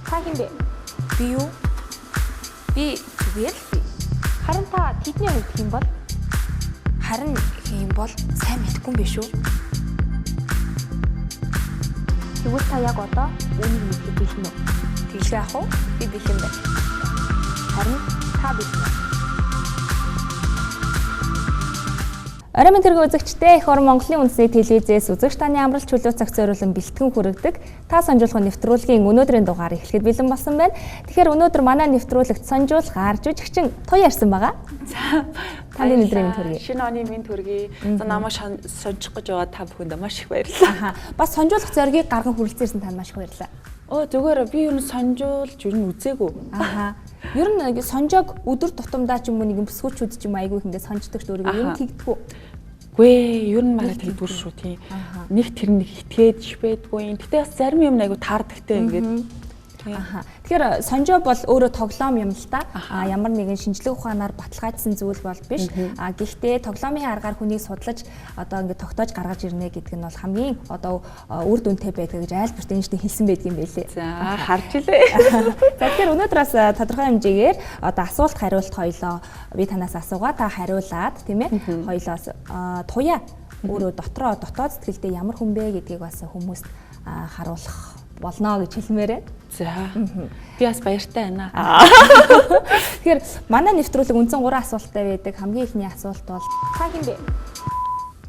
Та хин бэ? Би юу? Би зүгээр л би. Харин та тэдний хувьд хэм бол? Харин юм бол сайн мэдэхгүй юм биш үү? Тэгвэл та яг одоо үүнийг мэдэх бэлэн үү? Тэглээ ах уу? Би бэлэн байна. Харин та бэлэн үү? Орой минь тэрэг үзэгчтэй их орон Монголын үндэсний телевизээс үзэгч таны амралт чөлөө цагт зориулан бэлтгэн хүргэдэг та сонжуулах нэвтрүүлгийн өнөөдрийн дугаар эхлэхэд бэлэн болсон байна. Тэгэхээр өнөөдөр манай нэвтрүүлэгт сонжуулахаар жүжигчин Туя ирсэн байгаа. За таны өдрийн мэнд хүргэе. Шинэ оны мэнд хүргэе. За намайг сонжих гэж байгаа та бүхэнд маш их баярлалаа. Бас сонжуулах зоригийг гарган хүрэлцээрсэн танд маш их баярлалаа. Зүгээр би ер нь сонжуулж ер нь үзээгүй. Ер нь сонжоог өдөр тутамдаа ч юм уу нэгэн бүсгүүчүүд ч юм айгүй их ингээд сонждог ч өөрийгөө ер нь тэгдэггүй. Гүй ер нь манай тэгдвэр шүү тийм. Нэг тэр нэг итгээд швэдгүй. Гэтэ бас зарим юм айгүй таардагтай ингээд. Тэгэхээр сонжоо бол өөрөө тоглоом юм л та. Ямар нэгэн шинжлэх ухаанаар баталгаажсан зүйл бол биш. Гэхдээ тоглоомын аргаар хүнийг судлаж одоо ингээд тогтоож гаргаж ирнэ гэдэг нь бол хамгийн одоо үр дүнтэй байдаг гэж айлбарт энэчний хэлсэн байдаг юм байлээ. За харж илээ. За тэгэхээр өнөөдөр бас тодорхой хэмжээгээр одоо асуулт хариулт хоёлоо би танаас асуугаа та хариулаад тийм ээ хоёлоос Туя өөрөө дотоод сэтгэлдээ ямар хүн бэ гэдгийг бас хүмүүст харуулах болно гэж хэлмээрээ. За. Би бас баяртай байна. Тэгэхээр манай нэвтрүүлэг үндсэн 3 асуулттай байдаг. Хамгийн ихний асуулт бол та хин бэ?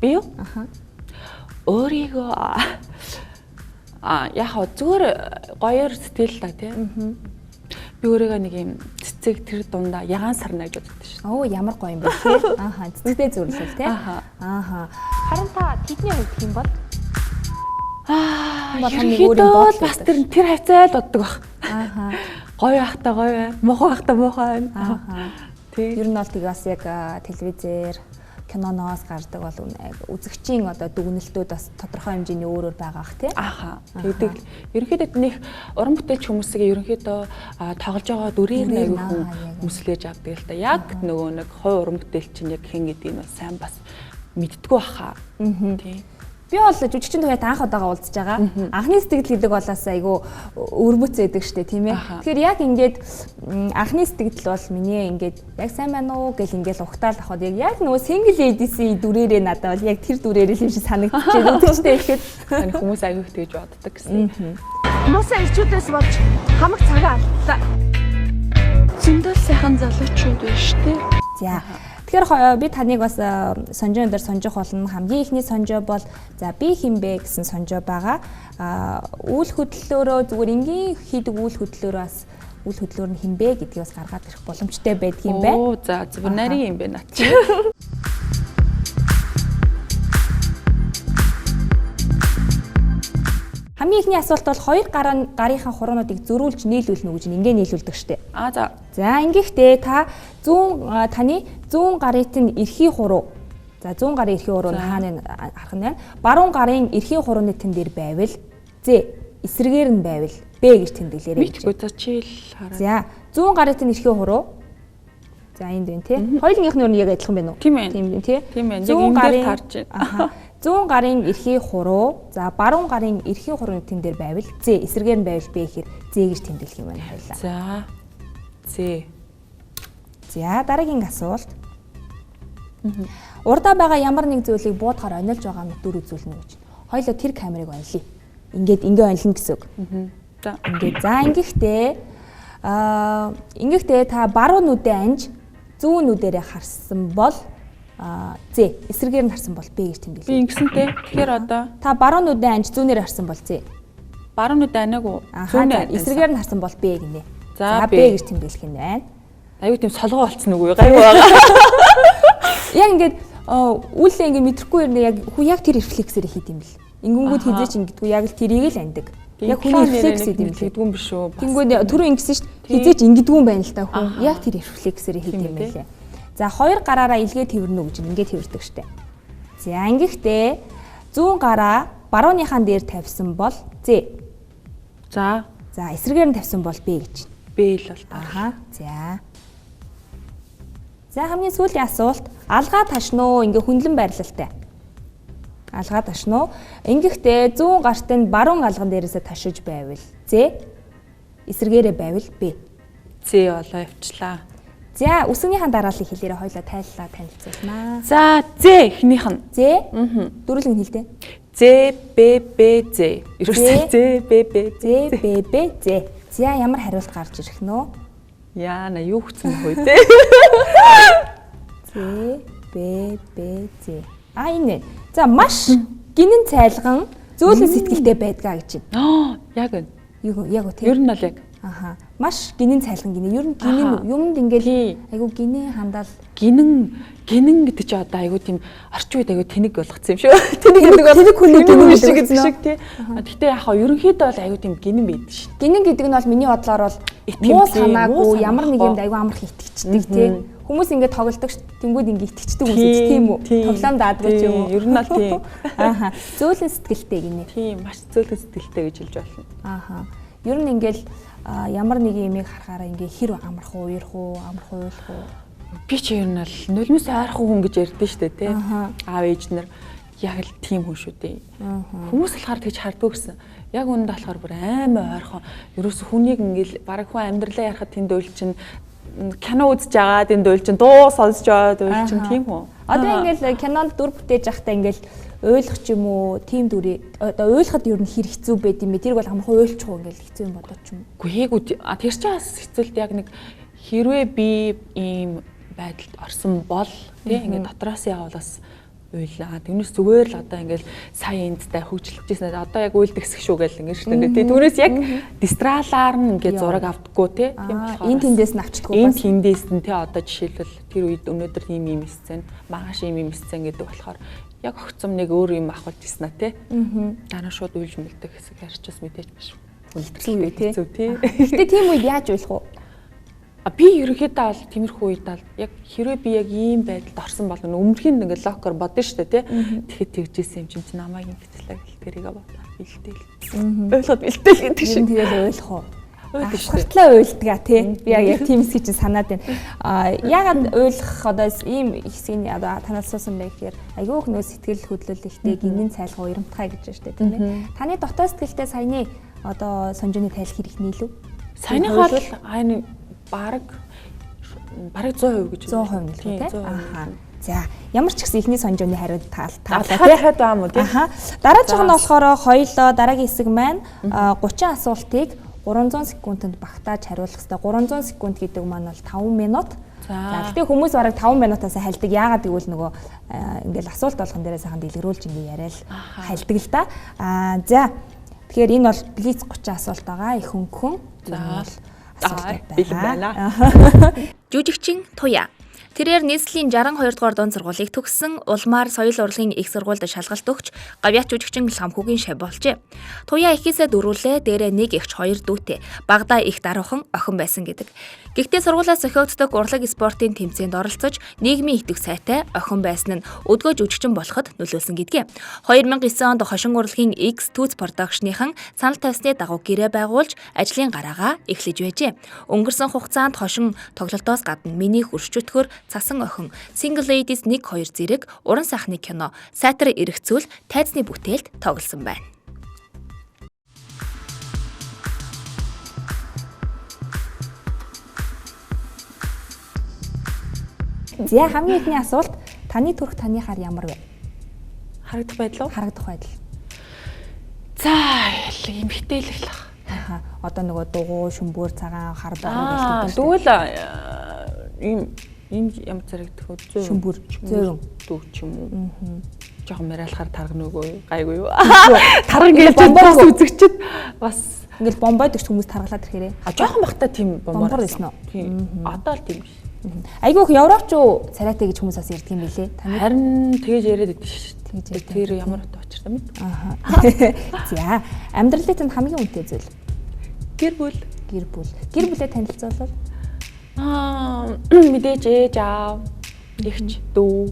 Би юу? Өөрийгөө яг зүгээр гоёор сэтгэл та тийм. Би өөрийгөө нэг юм цэцэг тэр дундаа ягаан сарна гэж боддог шин. Ямар гоё юм бэ тийм. Цэцэгтэй зүрлэл тийм. Харин та тэдний хувьд хэм бол? Ерөнхийдөө бас тэр хавцаал боддог баг. Гоё ахта гоё, муухай ахта муухай. Ер нь бол тийг бас яг телевизээр киноноос гардаг бол үзэгчийн одоо дүгнэлтүүд бас тодорхой хэмжээний өөр байгаа бах тий. Тэгдэг. Ерөнхийдөө нэг уран бүтээлч хүмүүсийг ерөнхийдөө тоглож байгаа дүрээр нэг хүн хүслээж авдаг л та. Яг нөгөө нэг хой уран бүтээлч чинь яг хэн гэдгийг нь сайн бас мэддэггүй баха. Тий. Би бол жүжигчин Туяат анх удаага уулзж байгаа. Анхны сэтгэл гэдэг болоос айгүй өрмөц байдаг штэ тийм ээ. Тэгэхээр яг ингээд анхны сэтгэл бол миний ингээд яг сайн байна уу гэл ингээд ухтаал авахд яг нөгөө single ladies-ийн дүрээрээ надад бол яг тэр дүрээрээ л юм шиг санагдчихэв үү штэ ихэд хүмүүс аягүй их тэгж боддог гэсэн. Муусаа ирчүүдээс болж хамаг цагаа алдлаа. Зөндөл сайхан залуучууд байна штэ. За тэгэхээр би таныг бас сонжоон дээр сонжих болно. Хамгийн ихний сонжоо бол за би хинбэ гэсэн сонжоо байгаа. Үйл хөдлөлөөрөө зүгээр энгийн хийдэг үйл хөдлөлөөрөө бас үйл хөдлөлөөр нь хинбэ гэдгийг бас гаргаад ирэх боломжтой байдаг юм байна. За зүгээр нарийн юм бэ наа чи. Хамгийн ихний асуулт бол хоёр гарынхаа хуруунуудыг зөрүүлж нийлүүлнэ гэж ингээ нийлүүлдэг штеп. За. За ингэхдээ та таны зүүн гарыт нь эрхий хуруу. За зүүн гарын эрхий хуруу нь хаана харах нь байна? Баруун гарын эрхий хурууны тэн дээр байвал З эсрэгээр нь байвал Б гэж тэмдэглээрэй. Мэдгүй за чи л хараа. За зүүн гарыт нь эрхий хуруу. За энд байна тий. Хоёулынх нь яг адилхан байна уу? Тийм ээ. Тийм тий. Тийм ээ. Яг энэ дээр таарч байна. Зүүн гарын эрхий хуруу, за баруун гарын эрхий хурууны тэн дээр байвал З эсрэгээр нь байвал Б гэхээр З гэж тэмдэглэх юм байна хоёлаа. За. З. За дараагийн асуулт. Урдаа байгаа ямар нэг зүйлийг буудахаар онилж байгаа нүдээр үзүүлнэ гэж. Хоёлоо тэр камерыг онилъя. Ингээд онилно гэсэн үг. За. Ингээд за ингэхдээ та баруун нүдээ анж зүүн нүдээрээ харсан бол З эсрэгээр нь харсан бол Б гэж тэмдэглэе. Би ингэсэнтэй. Тэгэхээр одоо та баруун нүдээ анж зүүнээр харсан бол З. Баруун нүдээ анаагүй. Зүүнээр эсрэгээр нь харсан бол Б гинэ. За Б гэж тэмдэглэх юм байна. Аюу тийм солгоо болцсон үгүй гайгүй байгаа. Яг ингээд үүлээ ингээд мэдрэхгүй юм яг хүү яг тэр рефлексээр хийд юм бэл. Ингэнгүүд хизээч ингэдэггүй яг л тэрийг л андаг. Яг хүний рефлекс гэдэг юм тэгдэггүй юм биш үү? Тэнгүүд түрүү ингэсэн шүү дээ. Хизээч ингэдэггүй юм байна л та хүн. Яг тэр рефлексээр хийд юм байлээ. За хоёр гараараа илгээ тэрвэрнэ гэж ингээд тэрвэрдэг штэ. За ингэхдээ зүүн гараа барууныхаа дээр тавьсан бол З. За эсрэгээр нь тавьсан бол Б гэж. Б л бол. За хамгийн сүүлийн асуулт алгаа ташнуу ингээ хүнлэн байрлалтай. Алгаа ташнуу. Ингэхдээ зүүн гарт нь баруун алган дээрээсээ ташиж байвал З эсрэгээрээ байвал Б. З болоо явчлаа. За үсгийнхаа дарааллыг хэлээрээ хоёлоо тайллаа танилцуулнаа. За З эхнийх нь. З. Дөрвөлг нь хэлдэ. З Б Б З. Ерөөсөө З Б Б З Б Б З. За ямар хариулт гарч ирэх нөө? Яана юу хүцэн хөө те. З Б Б З. Энэ. За маш гинэн цайлган зөөлөн сэтгэлтэй байдгаа гэж байна. Яг энэ. Яг үү те. Ер нь бол яг. Аха. Маш гинэн цайлган гинэ. Ер нь гинэн юмд ингээл айгу гинэн хандаал Гинэн гэдэг чи одоо айгу тийм орчин үед айгу тэнэг болгоцсон юм шүү. Тэнэг хүний гинэн шиг тий. Гэхдээ яг хаа ерөнхийдөө бол айгу тийм гинэн байдаг шүү. Гинэн гэдэг нь бол миний бодлоор бол муу санаагүй ямар нэг юмд айгу амарх итгэждэг тий. Хүмүүс ингээд тоглолдог тэнгууд ингээд итгэждэг хүмүүс тийм үү? Тоглоом даадгүй ч юм уу? Ер нь бол тийм. Ааха. Зөөлөн сэтгэлтэй гинэ. Тийм, маш зөөлөн сэтгэлтэй гэж хэлж болно. Ааха. Ер нь ингээл ямар нэг юмыг харахаараа ингээ хэр амарх уу, уурах уу, амарх уу, уйлах уу. Би ч ер нь л нулимс ойрхон хүн гэж ярьдэн штэ тий. Аав ээж нар яг л тийм хүн шүү дээ. Хүмүүс болохоор тэгж харддаг гэсэн. Яг үүнд болохоор бүр аймаа ойрхон. Ерөөсө хүнийг ингээл бараг хүн амьдралаа ярахад тэнд уйл чинь кино үзэж байгаа тэнд уйл чинь дуу сонсож байгаа уйл чинь тийм үү. Одоо ингээл кинонд дүр бүтээж явахдаа ингээл ойлгох ч юм уу, тийм дүрээ одоо ойлгоход ер нь хэр хэцүү байд юм бэ? Тэрийг бол хамаагүй ойлгочих уу ингээл хэцүү юм болоо ч юм. Үгүй тэр чинь бас хэцүүлт яг нэг хэрвээ би ийм байдалд орсон бол тий ингээд дотроос явуулаас уйлаа. Түүнээс зүгээр л одоо ингээд сая эндтэй хөгжлөжсэн. Одоо яг уйлдэгсэх шүү гэл ингээд шүү дээ. Тий түүнээс яг дистралаар нь ингээд зураг авдаггүй тий. Тийм болохоор энэ тэндээс нь авчихдаггүй. Энэ тэндээс нь тий одоо жишээлбэл тэр үед өнөөдөр ийм сцен, маргааш ийм сцен гэдэг болохоор яг огцом нэг өөр юм авахулж ирсэн аа тий. Дараа шууд уйлж мэлдэг хэсэг харчаас мэдээж биш. Үлдэрхий тий. Тий. Гэтэ тийм үед яаж уйлах вэ? Би ерөнхийдөө бол тиймэрхүү үед бол яг хэрвээ би яг ийм байдалд орсон бол өмнөхөнд ингээд локер бодно шүү дээ тий. Тэгэхэд тэгжсэн юм чинь намайг ингэтлээ гэл тэрийг бодоо бэлдээл. Ойлгоод бэлдээл гэдэг шиг. Тэгэл ойлгох уу? Хуртлаа уйлдгаа тий. Би яг тийм хэсгийг чинь санаад байна. Ягаад ойлгох одоо ийм хэсгийг одоо танаас суусан байх гэхээр айгүйх нөө сэтгэл хөдлөл ихтэй гинэн цайлгаа уйрамтгай гэж байна шүү дээ тийм ээ. Таны дотоод сэтгэлтэй саяны одоо сонжооны тайлх хэрэг нийлүү? Саяны хол айн бараг 100% гэж 100% нэлээ тий. Аха. За ямар ч гэсэн ихний сонжооны хариуд таалаа тий. Баа мó тий. Аха. Дараачих нь болохоор хоёлоо дараагийн хэсэг маань 30 асуултыг 300 секундэд багтааж хариулах хэрэгтэй. 300 секунд гэдэг маань бол 5 минут. За гэхдээ хүмүүс бараг 5 минутаас хальдаг. Яагаад гэвэл нөгөө ингээл асуулт болгон дээрээ сайхан дэлгэрүүлж ингээ яриад хальдаг л да. За тэгэхээр энэ бол блиц 30 асуулт байгаа. Их хөнгөн. За асуулт байна. Жүжигчин Туя. Тэрээр нийслэлийн 62 дугаар дунд сургуулийг төгссөн улмаар соёл урлагийн их сургуульд шалгалт өгч гавьяат жүжигчин Лхамхүүгийн шав болжээ. Туя ихээсээ дөрвөлээ дээрээ нэг эгч хоёр дүүтэй. Багада их даруухан охин байсан гэдэг. Гэхдээ сургуулиас зохиогддог урлаг спортын тэмцээнд оролцож нийгмийн итгэх сайтай охин байсан нь өдгөө жүжигчин болоход нөлөөлсөн гэдгээ. 2009 онд хошин урлагийн X Toots Production-ийн санал тавьсны дагуу гэрээ байгуулж ажлын гараагаа эхлэж байжээ. Өнгөрсөн хугацаанд хошин тоглолтоос гадна миний хөршчөтгөр Цасан охин, Single Ladies 1-2 зэрэг уран сайхны кино, сайтар эргэцүүл, тайзны бүтээлд тоглосон байна. За хамгийн ихний асуулт таны төрх таны хар ямар вэ? Харагдах байдал уу? Харагдах байдал. За юм хитээлэх. Аха. Одоо нөгөө дугуй, шүмбөр, цагаан, хар дагуу гэдэг. Тэгвэл ийм ямар зарагдах вэ? Шүмбөр, зөөгөн дүү ч юм уу. Жохон мэралахаар таргана үгүй гайгүй юу? Тарган гэж бас үзэгчд бас ингээл бомбойд хүмүүс таргалаад ирэхээрээ. Жохон бахта тийм бомбор байсан уу? Тийм. Одоо л тийм биш. Айгүйх явраач уу царайтай гэж хүмүүс бас ярьдаг юм билээ. Харин тэгэж яриад байдаг шүү дээ. Тэр ямар утга учиртай мэд. Аа. За амьдралын танд хамгийн үнэтэй зүйл. Гэр бүл. Гэр бүл. Гэр бүлээ танилцуулбал мэдээж ээж аав, эгч дүү,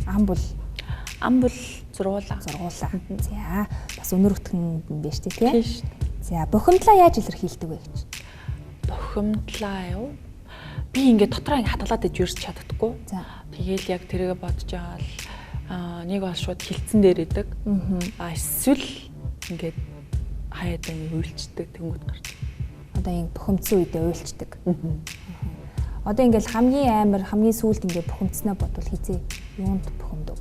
ам бол зургуулаа. За бас өнөр өтгөн юм байна шүү дээ тий. За бухимдлаа яаж илэрхийлдэг вэ гэж? Бухимдлаа юу? Би ингээд дотроо ингээд хатгалаад иж юрс чаддаггүй. Тэгээл яг тэргээ бодож байгаа л нэг бол шууд хилцэн дээр идэг. Эсвэл ингээд хаяад ингээд үйлчдэг тэнгууд гарч. одоо ингэ бухимдсан үедээ уйлчдаг. Одоо ингээл хамгийн амар хамгийн сүүлд ингээ бухимдснаа бодвол хизээ юунд бухимдав?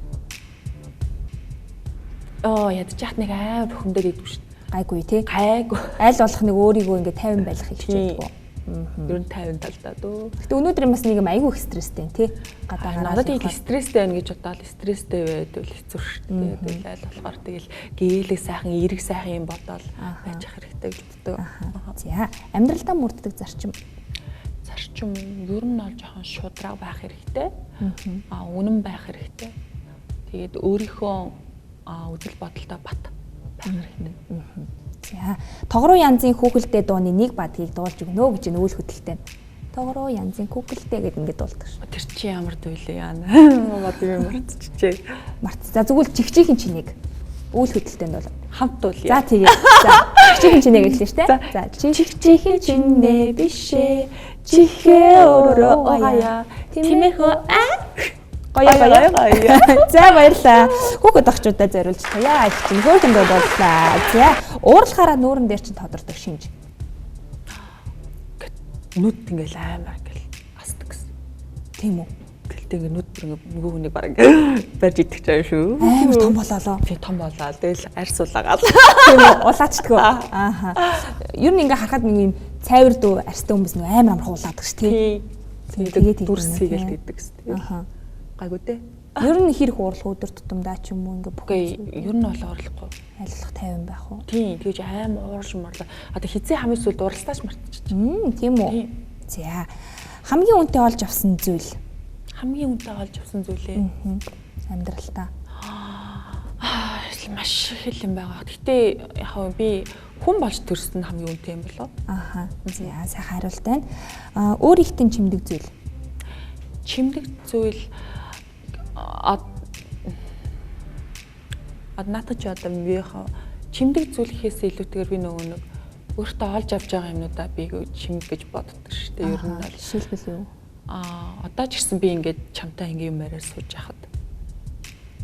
Ядаж яхад нэг амар бухимдаад идэв шүү дээ. Гайгүй тий. Гайгүй. Аль болох нэг өөрийгөө ингээ 50 байлгах хичээдэг. Ер нь 50 талдаа дөө. Гэтэ өнөөдөр бас нэг юм айгүй их стресстэй тий. Надад их стресстэй байна гэж бодоод стресстэй байдвал хэцүү шүү дээ. Тэгэл аль болохоор тэгэл гээлэг сайхан, эрэг сайхан юм бодоод байж ах хэрэгтэй гэж боддог. За амьдралдаа мөрддөг зарчим. Зарчим ер нь бол жоохон шудраг байх хэрэгтэй. Үнэн байх хэрэгтэй. Тэгээд өөрийнхөө үзэл бодолтой бат байх хэрэгтэй. За тогруу янзын хүүхэлдээ дууны нэг бадгийг дуулж өгнө гэж нөөл хөдөлтэй. Тогруу янзын хүүхэлдээ гэд ингээд дуулдаг шүү. Тэр чи ямар дүүлээ яана. Бадгийг мартчихжээ. За зүгэл жигчийн чинийг үйл хөдөлтөнд бол хамт дуулъя. За тэгээ. За жигчийн чинийг эхлэв штэ. За жигчийн чинээ бишээ. Чихээ өөрөө угая. Тимэхөө гоё. За баярлаа. Хүүхэд охчуудаа зориулж туяа их чинь хөөхөндөө боллаа. За уурлахаараа нүүрэн дээр чинь тодордог шинж. Нүд ингээл амар ингээл асдаг гэсэн. Тийм үү? Гэлтэй ингээ нүд бүр ингээ нөгөө хүнийг бараг барьж идэх жаа шүү. Амар том болоолоо. Тий том болоо. Тэгэл арьс улаагаал. Тийм үү? Улаачдгүй. Ааха. Ер нь ингээ харахад нэг юм цайвар дүү арьстай хүмүүс нэг амар хуулаадаг ш тий. Тэгээд дүрс хийгээл идэх гэсэн. Ааха. Гайгүй дээ. Ер нь хэрэг уурлах өдөр тутамдаа ч юм уу ингээ бүхий ер нь бол уурлахгүй. Айлах 50 байх уу? Тийм тэгэж амар уурж марлаа. Одоо хизээ хамгийн сүүлд уурлалтаач мартчихчих. Тийм үү. За хамгийн үнэтэй олж авсан зүйл. Хамгийн үнэтэй олж авсан зүйлээ. Амьдралтаа. Маш их юм байгаа. Гэтэ яг би хүн болж төрсөн хамгийн үнэтэй юм болоо. Ааха. За сайхан хариулт байна. Өөр ихтэн чимдэг зүйл. Чимдэг зүйл надад ч одоо би чимдэг зүйл хийхээс илүүтэйгээр би нөгөө нэг өөртөө олж авч байгаа юмнуудаа би чимэг гэж боддог шүү дээ. Ер нь бол жишээлбэл юу? Одоо ч гэсэн би ингээд чамтай ингийн юмараа сууж яхад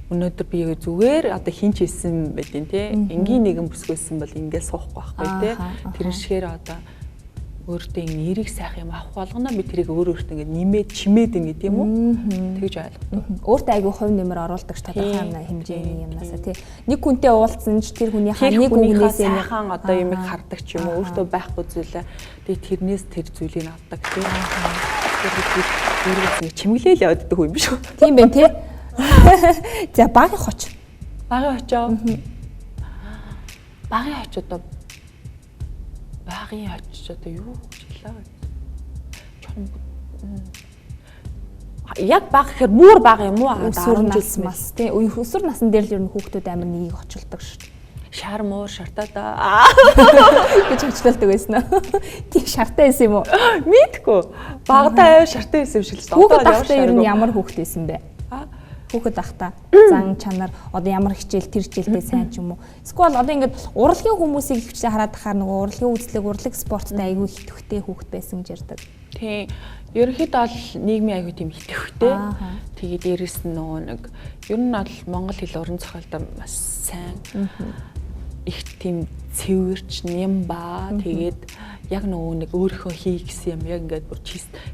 өнөөдөр би зүгээр одоо хинч хийсэн байдیں۔ Тэ энгийн нэгэн бүсгүйсэн бол ингээд суухгүй байхгүй тэ. Тэр шигээр одоо өөртөө нэрийг сайхан юм авах болгоно би тэрийг өөртөө ингээд нэмээд чимээд ин гэдэг юм уу? Тэгж ойлгодог. Өөртөө айгүй хувь нэмэр оруулдаг тодорхой хэмжээний юмнасаа тий. Нэг хүнтэй уулзсан ч тэр хүний нэг үгнээс сайхан одоо юм хардаг ч юм уу? Өөртөө байхгүй зүйлээ тэгээ тэрнээс тэр зүйлийг авдаг тий. Тэр чимэглээл явдаг юм биш үү? Тийм байх тий. За багийн хоч. Багийн хоч. Багийн хоч одоо багийн хоч одоо юу гэж хэлээ. Чон яг баг гэхээр муур баг юм уу? 10 нас тий. Өсвөр насн дээр л ер нь хүүхдүүд амар нэгийг очилдог шүү дээ. Шар муур шартаа да. гэж хөвчлөлдөг байсан уу? Тийм шартай байсан юм уу? Мэдгүй. Багтаа шартай байсан юм шиг л. Одоо ер нь ямар хүүхд байсан бэ? Хүүхэд ахта зан чанар одоо ямар хичээл тэр хичээлдээ сайн ч юм уу. Эсвэл одоо ингээд урлагийн хүмүүсийг хвчээ хараад тахаар нөгөө урлагийн үзлэг, урлаг спорттой айгүй хитвхтэй хүүхэд байсан гэж ярьдаг. Тийм. Ерөнхийдөө бол нийгмийн айгүй тийм хитвхтэй. Тэгээд дээрэс нь нөгөө нэг ер нь бол монгол хэл уран зохиолдоо маш сайн. Их тийм цэвэрч нэм ба тэгээд яг нөгөө нэг өөрийнхөө хийх гэсэн юм яг ингээд бүр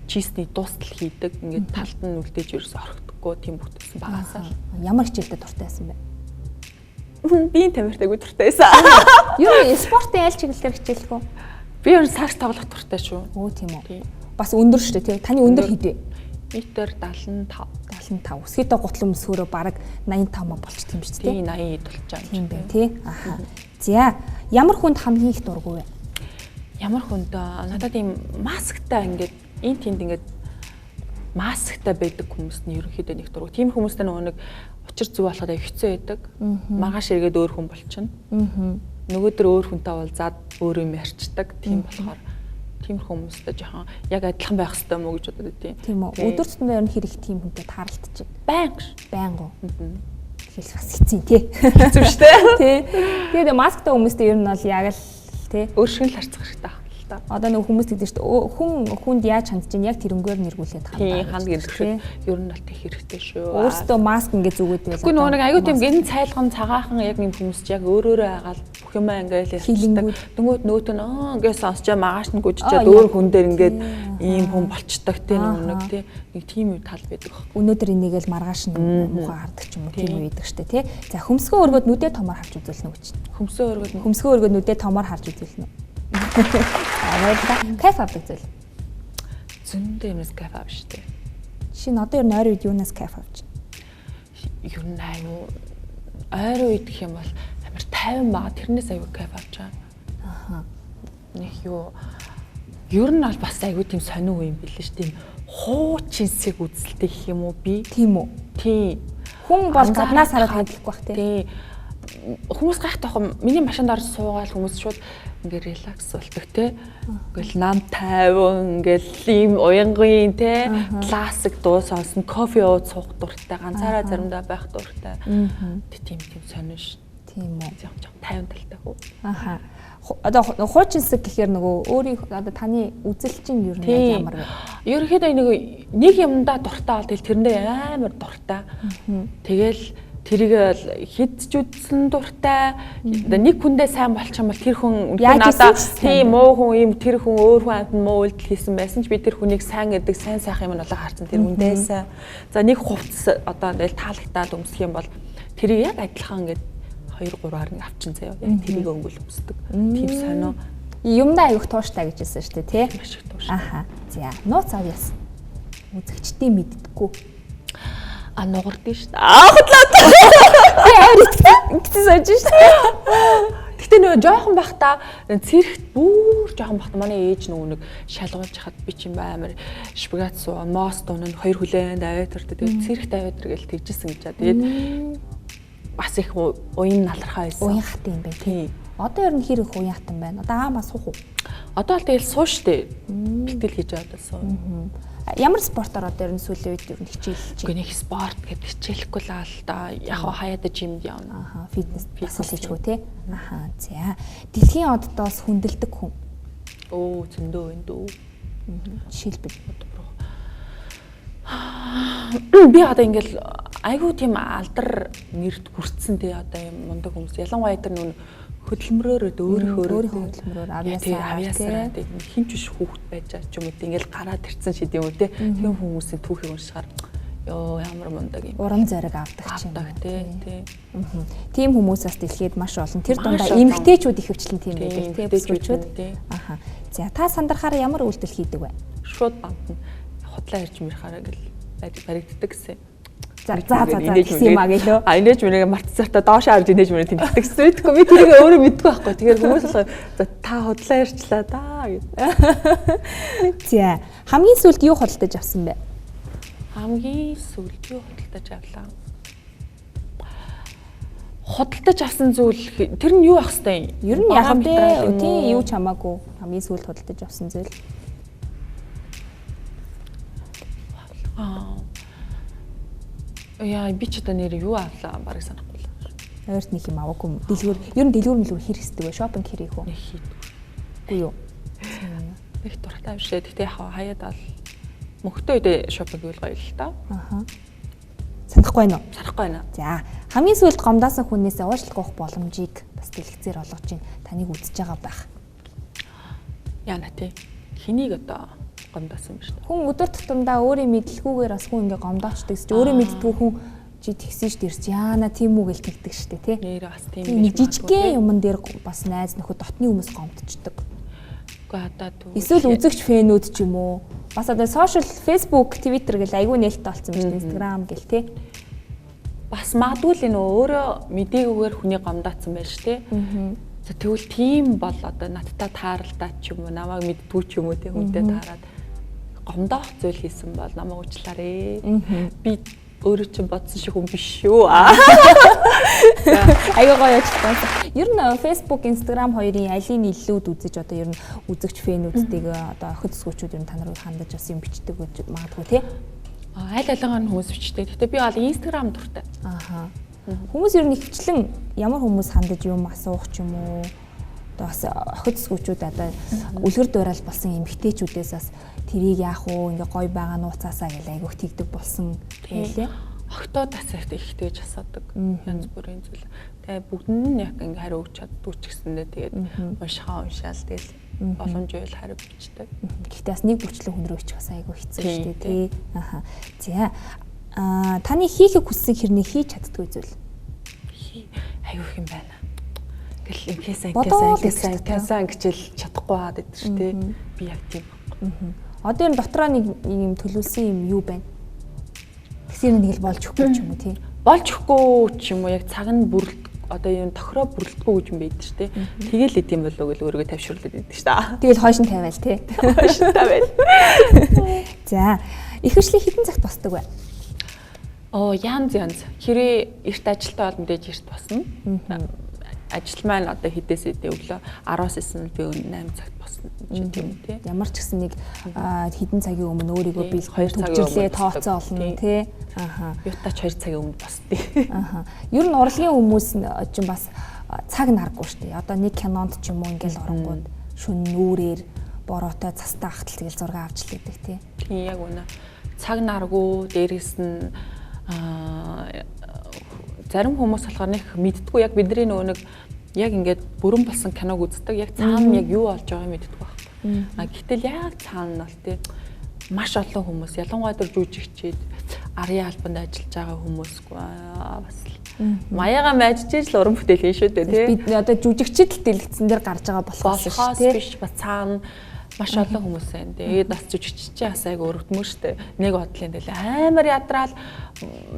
чистний дуустал хийдэг. Ингээд талд нь үлдээж ерөөс орхидоггүй тийм бүтэсэн багасаа. Ямар хичээлдээ дуртай байсан бэ? Би тамиртайгүй дуртай байсан. Юу спортын аль чиглэлээр хичээлэх үү? Би ер нь сакс тоглох дуртай шүү. Өө тийм үү. Бас өндөр шүү дээ тий. Таны өндөр хэдэ? Метр 75. 75. Өсгийтэй гутлан өсгөрөө бараг 85 болчих юм шүү дээ. Тийм 80 болж байгаа юм байна тий. Аха. За ямар хүнд хамгийн их дурггүй вэ? Ямар хүнд надад ийм масктай ингээд энэ тэнд ингээд масктай байдаг хүмүүст нь ерөнхийдөө нэг дургу. Тийм хүмүүстэй нэг учир зүг болоход хэцүү байдаг. Маргааш эргээд өөр хүн болчихно. Нөгөөдөр өөр хүнтэй уулзаад өөр юм ярьцдаг. Тийм болохоор тийм хүмүүстэй жоохон яг адилхан байх хэрэгтэй мó гэж бодод тийм. Тийм үү. Өдөр тутмын ер нь хэрэг тийм хүнтэй тааралдчих. Байнга. Тэгэл бас хэцүү тий. Хэцүү шүү дээ. Тий. Тэгээд масктай хүмүүстэй ер нь бол яг л тий. Өөр шиг л харцах хэрэгтэй байна л та. та. Одоо нэг хүмүүс гэдэг чинь хүнд яаж хандж ийн яг тэрнгээр нэргүүлээд Тийм ханд гэдэг шүү. Ер нь бол тех хэрэгтэй шүү. Өөртөө маск ингээд зүгээд байл. Гэхдээ нөгөө нэг аюу тийм гэн цайлган цагаахан яг юм хүмүүс яг өөрөөрөө хагаал бүх юм ингээл хэлдэг. Дөнгөд нь ингээд сонсчоо магаш нь гүжчээд өөр хүн дээр ингээд ийм хүн болчдаг тийм нэг тийм нэг тийм үе тал байдаг. Өнөөдөр энийгэл маргааш нь муухай хардаг ч юм уу тийм үе байдаг штэ тий. За хөмсгөө өргөд нүдээ томор харж үзүүлнэ гэж. Хөмсгөө өргөд нүдээ томор харж үзүүлнэ. Кайф авдаг зүйл. Зөндөө юмс кайф авч штэ. Шинэ одоо ер нь ойр үед юунаас кайф авч байна? Ер нь аюу ойр үед гэх юм бол амар тайван байгаа. Тэрнээс аюу кайф авч байгаа. Аха. Нэг юу ер нь бол бас аюу тийм сонир үе юм билээ ш. Тийм хуучинсэг үзэлтэй гэх юм уу би? Тийм үү? Тийм. Хүн бол гаднаас хараад хэлэхгүй бах тий. Хүмүүс гайхтайх миний машинд орж суугаад хүмүүс шууд ингээ релакс болдог те. Ингээл нам тайван ингээл ийм уянгийн те. Классик дуу сонсон, кофе ууж суух дуртай, ганцаараа заримдаа байх дуртай. Тийм сонир ш. Тийм үү. Жоо тайван талтай хөө. Аха. Одоо хуучинсэг гэхээр нөгөө өөрийн одоо таны үзэл чинь ер нь ямар вэ? Ерөнхийдөө нэг юмдаа дуртай бол тэрэндээ амар дуртай. Тэгэл тэрийг хидж үзсэн дуртай. Нэг хүндээ сайн болчих юм бол тэр хүн надад тийм муу хүн юм тэр хүн өөр хүн амт муу үйлдэл хийсэн байсан ч би тэр хүнийг сайн гэдэг сайн сайхан юм нь болоо харсан тэр хүндээсэн. За нэг хувцас одоо ингээл таалагтаад өмсөх юм бол тэрийг яг адилхан ингээд 2-3-аар нь авчин заяа. Яг тэрийг өнгөл өмсдөг. Тийм сонио. Юмдаа аюух тууштай гэж хэлсэн шүү дээ, тий? Маш их тууштай. Аха. За, нууц авьяас. Үзэгчдээ мэддэггүй. Нугардаг шүү дээ. Худлаа. Би авирт сууж шүү дээ. Гэтэ нөгөө жоохон бахта цэрэгт бүр жоохон бахта манай ээж нөгөө нэг шалгуулж хахад би ч юм амар шпагат суу, мост унаа 2 хүлээнд авиатортой. Тэгээд цэрэгт авиатор гэж тэгжсэн гэж аа. Тэгээд бас их уян налархаа байсан. Уян хат юм байна тий. Одоо ер нь хэр их уян хатан байна. Одоо аамаа суух уу? Одоо л тэгэл суу штэ. Бэлтгэл хийж байгаа суу. Ямар спортоор одоо ер нь сүүлийн үед ер нь хичээлж байна? Нэг спорт гэдэг хичээлэхгүй л аа л да. Яг хаяада жимд явна. Аха, фитнес хийчихгүй тий. Аха, за. Дэлхийн оддоос хүндэлдэг хүн. Оо, зөндөө байна дөө. Жишээлбэл би одоо ингээл айгүй тийм алдар нэрд хүрсэн тий одоо юм мундаг хүмүүс ялангуяа тэр нүүн хөдөлмөрөөр өөрийнхөө хөдөлмөрөөр авьяасаар тий хинч биш хүүхэд байж байгаа ч юм уу ингээл гараад ирсэн шид юм уу тий тийм хүмүүсийн түүхийг уншихаар ёо ямар мундаг юм урам зориг авдаг ч юм тий тийм хүмүүсээс дэлхийд маш олон тэр дундаа эмгтээчүүд их хвчлэн тийм байдаг тий бүсгүүчүүд аха за та сандрахаар ямар үйлдэл хийдэг вэ шууд бантна худлаа ирж мэрхаараа гэл баригддаг гэсэн. За гэсэн юм аа гэлөө. Инээж мөрийг мартцаартаа доош харж инээж мөрийг тийм итгэсэн. Тэгэхгүй би тэрийг өөрөө мэдгүй байхгүй. Тэгэхээр хүмүүс болохоор за та худлаа ирчлаа даа гэдэг. За хамгийн сүүлд юу худалдаж авсан бэ? Хамгийн сүүлд юу худалдаж авлаа? Худалдаж авсан зүйл тэр нь юу ах хэвтэй? Ер нь яхав дээ. Тийм юу ч хамаагүй. Хамгийн сүүлд худалдаж авсан зүйл. Яа би ч одоо нэр юу авлаа барыг санахгүй л. Ойрт нэг юм аваагүй. Дэлгүүр ер нь дэлгүүр мэлгүүр хэр хэсдэг вэ? Шопинг хэрэг үү? Нэг хийдэг. Үгүй юу. Их дуртай биш. Тэгтээ хаяад ал мөхтөө үедээ шопинг үйл гоё л та. Аха. Санахгүй байна уу? Санахгүй байна. За хамгийн сүүлд гомдаасан хүнээс уушлах гоох боломжийг бас дэлгэцээр олгож чинь таныг үзэж байгаа байх. Яна тий. Хэнийг одоо гомдосон биш. Хүн өдөр тутамдаа өөрийн мэдлгүйгээр бас хүн ингээ гомдоочдаг ч өөрийн мэддгүй хүн чи тэгсэн ш дэрч яана тийм үү гэж тэгдэг штэ тий. Нэр бас тийм биш. Жижигхэн юмн дээр бас найз нөхөд дотны хүмүүс гомдчихдаг. Үгүй одоо түр. Эсвэл үзэгч фэнүүд ч юм уу. Бас одоо сошиал Facebook, Twitter гэл айгүй нээлттэй болсон байна шүү дээ. Instagram гэл тий. Бас магадгүй л энэ өөрөө мдэггүйгээр хүний гомдоцсон байж тий. За тэгвэл тийм бол одоо надтай тааралдаа ч юм уу намайг мэддгүй ч юм уу тий хүнтэй таарад гомдоох зүйл хийсэн бол намайг уучлаарай. Би өөрөө ч бодсон шиг хүн биш шүү. Аюу гоё ажилласан. Ер нь Facebook, Instagram хоёрын алийг илүүд үзэж одоо ер нь үзэгч фэнүүдтэйг одоо охид сүгчүүд ер нь та нарыг хандаж бас юм бичдэг гэж магадгүй тий. Аль алигаар нь хүмүүс бичдэг. Гэтэ би бол Instagram дуртай. Аха. Хүмүүс ер нь ихвчлэн ямар хүмүүс хандаж юм асуух ч юм уу одоо бас охид сүгчүүд одоо үлгэр дуурал болсон эмэгтэйчүүдээс бас тэрийг яах уу ингээ гоё байгаа нууцаасаа гэл айгүйх тэгдэг болсон байлээ. Октоодаас ихтэйж асуудаг янз бүрийн зүйл. Тэгээ бүгд нь яг ингээ хариу өгч чаддгүй ч гэсэндээ тэгээд уншаал тэгэл боломжтой хариу бичдэг. Гэхдээ бас нэг бүрчлэн хүн рүү ичих бас айгүй хэцүү шүү дээ тий. Аха. За таны хийхийг хүссэн хэрнийг хийж чаддгүй зүйл. Айгүй юм байна. Гэл инкесан гिचэл чадахгүй хаад гэдэг шүү дээ. Би яг тийм. Одоо энэ дотроо нэг юм төлөвлөсөн юм юу байна? Тэгсэр нэг л болж өгөхгүй ч юм уу тий. Болж өгөхгүй ч юм уу яг цаг нь одоо юм тохироо бүрлдэхгүй гэж юм байдаг шүү дээ. Тэгэл идэм болов гэл өөрийгөө тавьшруулдаг байдаг шүү дээ. Тэгэл хойш нь тавиал тий. Хойш нь тавиал. За ихэвчлэн хэдэн цагт босдог вэ? Янз. Хэрэг эрт ажилтаа бол мэдээж эрт босно. Ажил маань одоо хэдээс хэдээ өглөө 10-аас эсвэл би 8 цагт босно тийм үү тий. Ямар ч гэсэн нэг хэдэн цагийн өмнө өөрийгөө би 2 цагийн тооцоо олно тий. Аха. Ютач 2 цагийн өмнө босдээ. Аха. Ер нь урлагийн хүмүүс ч бас цаг наргүй шүү дээ. Одоо нэг кинонд ч юм уу ингээл оронгууд шүн нүрээр бороотой цастаа хатал тэгэл зураг авч лээдэг тий. Тийм яг үнэ. Цаг наргүй дээрээс нь зарим хүмүүс болохоор нэг мэддэггүй яг бидний нөгөө нэг яг ингээд бүрэн болсон киног үздэг. Яг цаана яг юу болж байгааг мэддэггүй байхгүй. Гэтэл яг цаана нь бол тий маш олон хүмүүс ялангуяа дөр жүжигчид арын албанд ажиллаж байгаа хүмүүс бас маяга мэжжиж л уран бүтээл хийн шүү дээ тий. Бид одоо жүжигчид л дэлгэцэн дээр гарч байгаа болохоос биш бас цаана маш олон хүмүүс байна. Тэгээд бас жүжигчдийн бас айгу өрөвдмөр штэ. Нэг бодлын дээр амар ядраал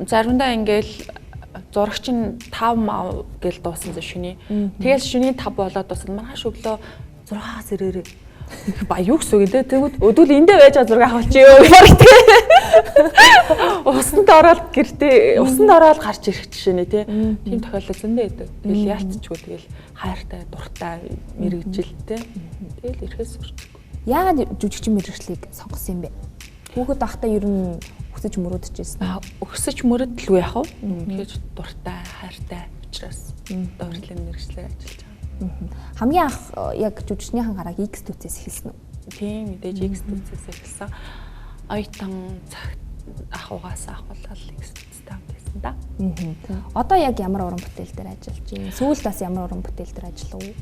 заримдаа ингээл зурагч нь 5 мав гэл дуусан зэ шүний. Тэгэл шүний 5 болоод дуусна. Маргааш өглөө 6-аас ирээрээ. Ба юу гэсэн үг лээ. Тэгвэл өдөл эндээ байж байгаа зураг авалчээ. Усанд ороод гэртээ усанд ороод гарч ирэх жишээ нэ тий. Тийм тохиолдол зөндөө байдаг. Тэгэл яалтчгүй тэгэл хайртай, дуртай, мэрэгжилтэй. Тэгэл ирэхээс сурч. Яагаад жүжигчин мэрэгчлийг сонгосон юм бэ? Хүүхэд ахтаа ер нь өсөж мөрөдчихсэн. Өсөж мөрөдлөө яах вэ? Тэгэж дуртай, хайртай учраас дуурлын мэрэгчлэр ажиллаж байгаа. Хамгийн анх яг жүжигчнийхэн гарааг X төцөөс эхэлсэн үү? Тийм мэдээж X төцөөс эхэлсэн. Ойтон цагт ахугаас ахуулаад X төцтэй хамтайсан да. Одоо яг ямар уран бүтээл дээр ажиллаж байна? Сүүлд бас ямар уран бүтээл дээр ажиллав уу?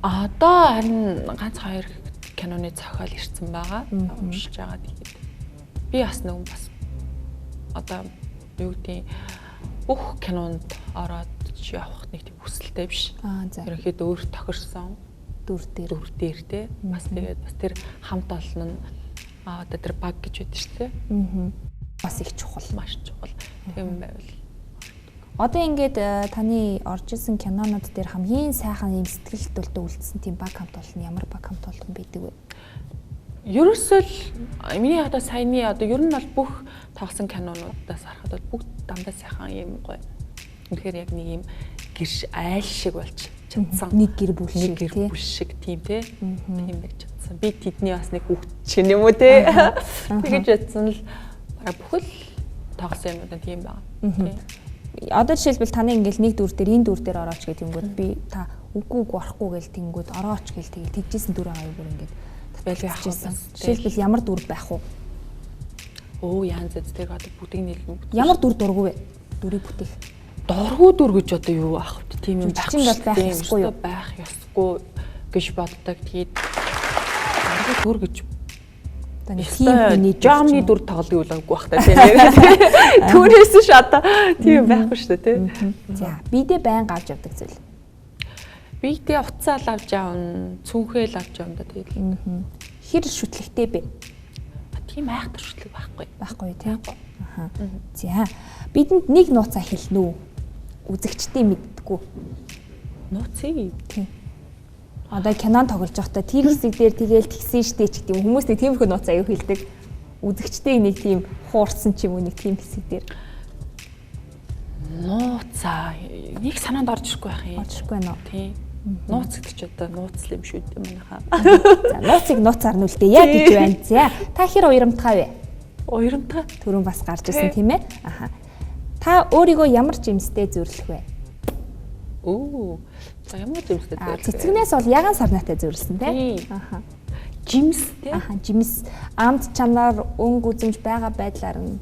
Одоо харин ганц 2 киноны зохиол ирсэн байгаа. Уншиж байгаа тэгээд би бас нэг бас одоо юу гэдэг бүх кинонд ороод явах нэг тийм хүсэлтэй биш. За. Ерөнхийдөө өөр тохирсон дүр дээр те бас тэгээд бас тэр хамт олон нь одоо тэр баг гэж байдаг шүү дээ. Бас их чухал, маш чухал. Тийм байвал. Одоо ингээд таны орж исэн кинонууд дээр хамгийн сайхан юм сэтгэл хөдлөлтөд үлдсэн тийм баг хамт олон ямар баг хамт олон байдаг вэ? Ерөөсөө л миний одоо саяны одоо ер нь бол бүх тоглосон кинонуудаас харахад бол бүгд дандаа сайхан юм гоё. Үнэхээр яг нэг юм гэрш айл шиг болж чадсан. Нэг гэр бүл шиг тийм те. Тийм байж чадсан. Би тэдний бас нэг хүүхд шиг юм уу те. Тэгэж ядсан л бүхэл тоглосон юмудаа тийм байгаа. Тийм. Одоо жишээлбэл таны ингээл нэг дүр дээр энэ дүр дээр орооч гэх юмгууд би та үгүй орохгүй гэл тэнгүүд орооч гэл тэгээд тэгжсэн дүр байгаа юу бүр ингээд байлгажсэн. Жишээлбэл ямар дүр байх вэ? Янз зэрэг одоо бүгдийг нийлмэг. Ямар дүр дургүй вэ? Дүрийг бүтээх. Дургүй дүр гэж одоо юу аах вэ? Тийм юм байх ёсгүй юу? Байх ёсгүй гэж боддог. Тэгээд дургүй дүр гэж таны тийм жамны дүр тоглоё л бах та тийм. Түүнээс ш одоо тийм байхгүй шүү дээ тийм. За бидээ байн авч явдаг зүйл. Бидээ уцаал авч явна, цүнхэл авч явна да тэгээд. Хэр шүтлэгтэй бэ? Тийм айхтар шүтлэг байхгүй. Байхгүй тийм. Аха. За бидэнд нэг нууцаа хэлнэ үү? Үзэгчдээ мэддэггүй. Нууцыг. Тийм. Одоо кинон тоглож байхдаа тэр хэсэг дээр тэгээл тэгсэн штэ ч гэдэг юм. Хүмүүс нэг тиймэрхүү нууц аяг хэлдэг. Үзэгчтэй нэг тийм хуурсан ч юм уу нэг тийм хэсэг дээр. Нууцаа нэг санаанд орж ирэхгүй байх юм. Орж ирэхгүй нөө. Тийм. Нууц гэдэг чи одоо нууц юм шүү дээ манайхаа. За нууцыг нууцаар нь үлдээ яа гэж байна. За та хэр уярамтгай вэ? Уярамтгай. Түрүүн бас гарч ирсэн тийм ээ. Аха. Та өөрийгөө ямар жимстэй зөвлөх вэ? За ямар жимстэй зөвлөх вэ? Цэцгнээс бол яган сарнаатай зөвлөсөн тий. Аха. Жимс тий. Аха, жимс амт чанар өнгө үзэмж байгаа байдлаар нь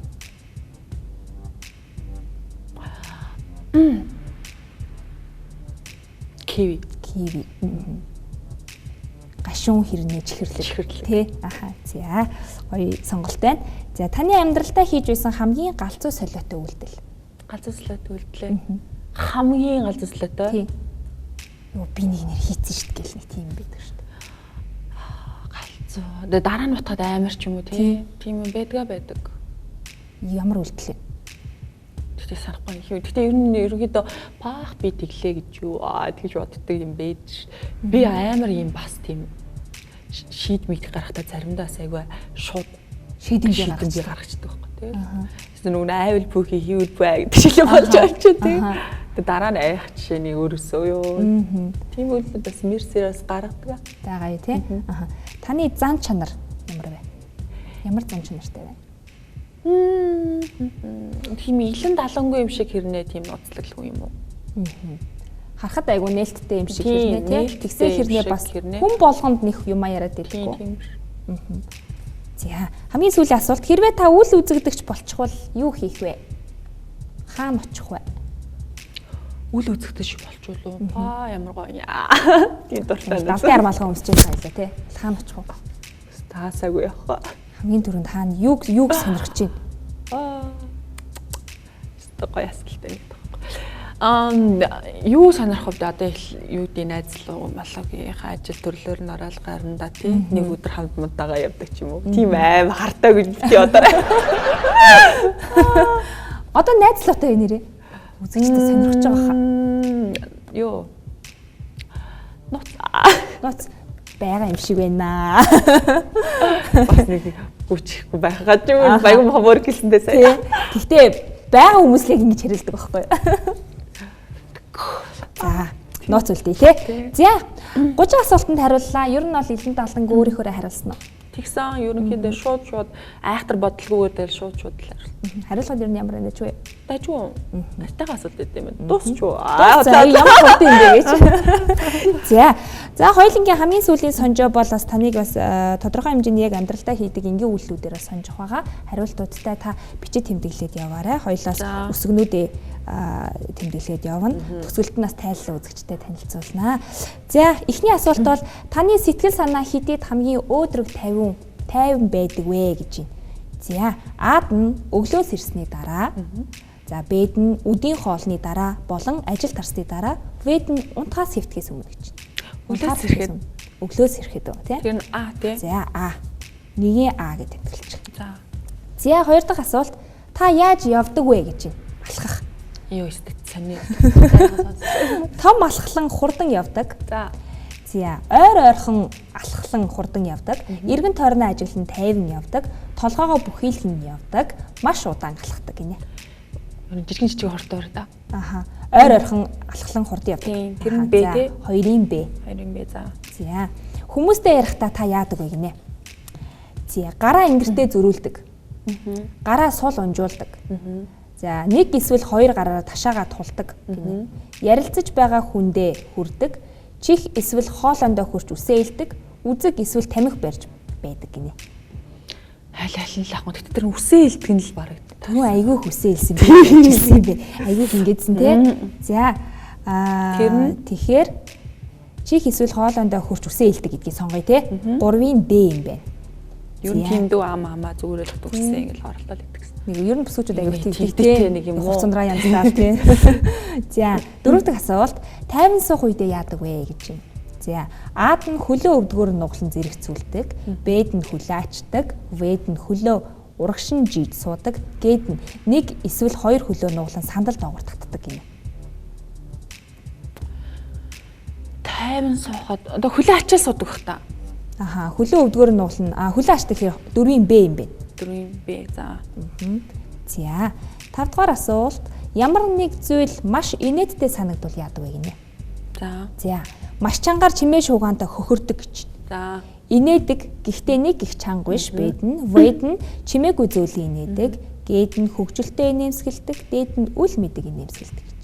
Киви. Гашуун хэрнээ чихэрлэг тий. Аха. За гоё сонголт байна. За таны амьдралдаа хийж байсан хамгийн галзуу солиотой үйлдэл. Галзуу солиотой үйлдэл. Хамгийн галзуу солиотой. Тий. Юу би нэг нэр хийцэн шүү дээ гэл нэг тийм байдаг шүү дээ. Галзуу. Тэгээ дараа нь утгаад амар ч юм уу тий. Тийм юм байдаг. Ямар үйлдэл вэ? Тэгтээ санахгүй юм. Тэгтээ ер нь ерөнхийдөө паах би тэглээ гэж юу тэгж боддог юм байж. Би амар юм бас тийм шийдмийг гаргахтаа заримдаа айгүй шууд шийдэмж гаргачдаг байхгүй тий. Тэс нөгөө айвал бүхий хийвэл бай гэдэг шиг болж байгаа ч тий. Тэгээ дараа нь айх жишээний өөрөөсөө юу. Тийм үйлдэл бас мерсерээс гаргадаг. Таагаа тий. Аха. Таны зан чанар ямар вэ? Ямар зан чанартай вэ? Тийм илэн далангүй юм шиг хэрнээ тийм ноцлоггүй юм уу? Харахад айгу нээлттэй юм шиг хэрнээ тий. Тэгсэн хэрнээ бас хүн болгонд нэх юм яриад байлгүй. За хамгийн сүүлийн асуулт хэрвээ та үл үзэгдэгч болчихвол юу хийх вэ? Хаана очих вэ? Үл үзэгдэж болчихвол ямар гоё яа. Тийм дуртай. Далдын армалгаа өмсч байгаа байлаа тий. Хаана очих вэ? Таасаагүй явах. Хамгийн түрүүнд хаана юуг сонирхож байна? Гоё асуулттай нэг. Юу сонирхох вэ? Одоо юу гэдэг найзлуу малгийнхаа ажил төрлөөр нь ороод гарна тий. Нэг өдөр хамт мунтаага явдаг ч юм уу. Тийм аим хартаа гэж бити одоо. Одоо найзлуутай нэрээ. Үзэгчтэй сонирхож байгаа хаа. Юу? Ноц байгаа юм шиг байна. Бас нэг бүчихгүй байхаа ч юм баян хомор гэлсэндээ сая. Гэхдээ байгаа хүмүүс л ингэж хэрэлдэг байхгүй юу? За, нууц үлдээ тий. За, 30 асуултанд хариуллаа. Ер нь бол илэн далангүй өөрийнхөө хариулсан уу? Тэгсэн ерөнхийдөө шууд айхтар бодлогоогоор дээр шууд л хариулсан. Хариулгад ер нь ямар байна ч вэ? Дажгүй. Гартайгаа асуулт өгд юм байна. Дуусчихгүй. За, ямар хурд юм бэ гэж. За, хоёулангийн хамгийн сүүлийн сонжоо бол бас таныг бас тодорхой хэмжээний яг амьдралдаа хийдэг энгийн үйлдэлүүдээр сонжох байгаа. Хариултуудтай та бичиж тэмдэглээд яваарай. Хоёулаас өсгөнүүдээ тэмдэглээд явна. Төгсгөлт нь бас тайллаа үзэгчтэй танилцуулнаа. За, эхний асуулт бол таны сэтгэл санаа хэдийд хамгийн өөдрөг 50 байдаг вэ гэж байна. За, Ад нь өглөөс ирсний дараа, за Б'д нь үдийн хоолны дараа болон ажил тарсны дараа, В'д нь унтахаас хэвтгэхээс өмнө гэж байна. Өглөөс ирэхэд үү, тийм? Тэр нь А тий. За, А. Нэгийн А гэж тэмдэглэж байна. За. Хоёр дахь асуулт, та яаж явдаг вэ гэж байна. Алхах. Юу өсдөг сони. Том алхлан хурдан явдаг. За. За, ойрхон алхлан хурдан явдаг. Эргэн тойрны ажиглан тайван явдаг. Толгоогоо бүхийлхэн явдаг. Маш удаан алхдаг гинэ. Жижиг хортой да. Аха. Ойрхон алхлан хурдан явдаг. Тэр нь Б тий. Хоёрын Б. За. За. Хүмүүстэй ярихдаа та яадаг вэ гинэ? За, гараа ингэртээ зөрүүлдэг. Гараа сул унжуулдаг. За, нэг эсвэл хоёр гараараа ташаагаа тулдаг гинэ. Ярилцаж байгаа хүндээ хүрдэг. Чих эсвэл хоолондоо хурч үсээлдэг. Үзэг эсвэл тамхи барьж байдаг гинэ. Хайл нь лах. Тэгтээ тэр үсээлдэг нь л бараг. Түн айгүй хүсээлсэн би. Айгүй ингэдсэн тий. За, тэгэхээр чих эсвэл хоолондоо хурч үсээлдэг гэдгийг сонгоё тий. 3-ын Д юм байна. Юу тийм дүү амаа зүгээр л төгссөн ингээл оролдоод идэгсэн. Нэг ер нь бүсгүүчүүд аягүй тэгтэй нэг юм уу. Хуцандраа янзлаа тий. За, дөрөв дэх асуулт тайван суух үедээ яадаг вэ гэж байна. За, Ад нь хөлөө өвдгөөр нуглан зэрэгцүүлдэг, Б'д нь хөлөө ачдаг, В'д нь хөлөө урагшин жийж суудаг, Г'д нь нэг эсвэл хоёр хөлөө нуглан сандал доогоор татдаг гинэ. Тайван суухад одоо хөлөө ачаал суудаг бах та. Аха, хөлөө өвдгөөр нуглан хөлөө ачдаг хэрэг 4-ын Б юм бэ. 4-ын Б за. За, 5 дахь асуулт ямар нэг зүйл маш инээдтэй санагдвал яадаг вэ гинэ. За, маш чангаар чимээ шуугаантай хөхөрдөг гэж. За. Инээдэг гэхдээ нэг их чанга биш. Б'д нь В'д нь чимээгүй зүйлийг инээдэг, Г'д нь хөгжилтэй инээмсгэлдэг, Д'д нь үл мэдэг инээмсгэлдэг гэж.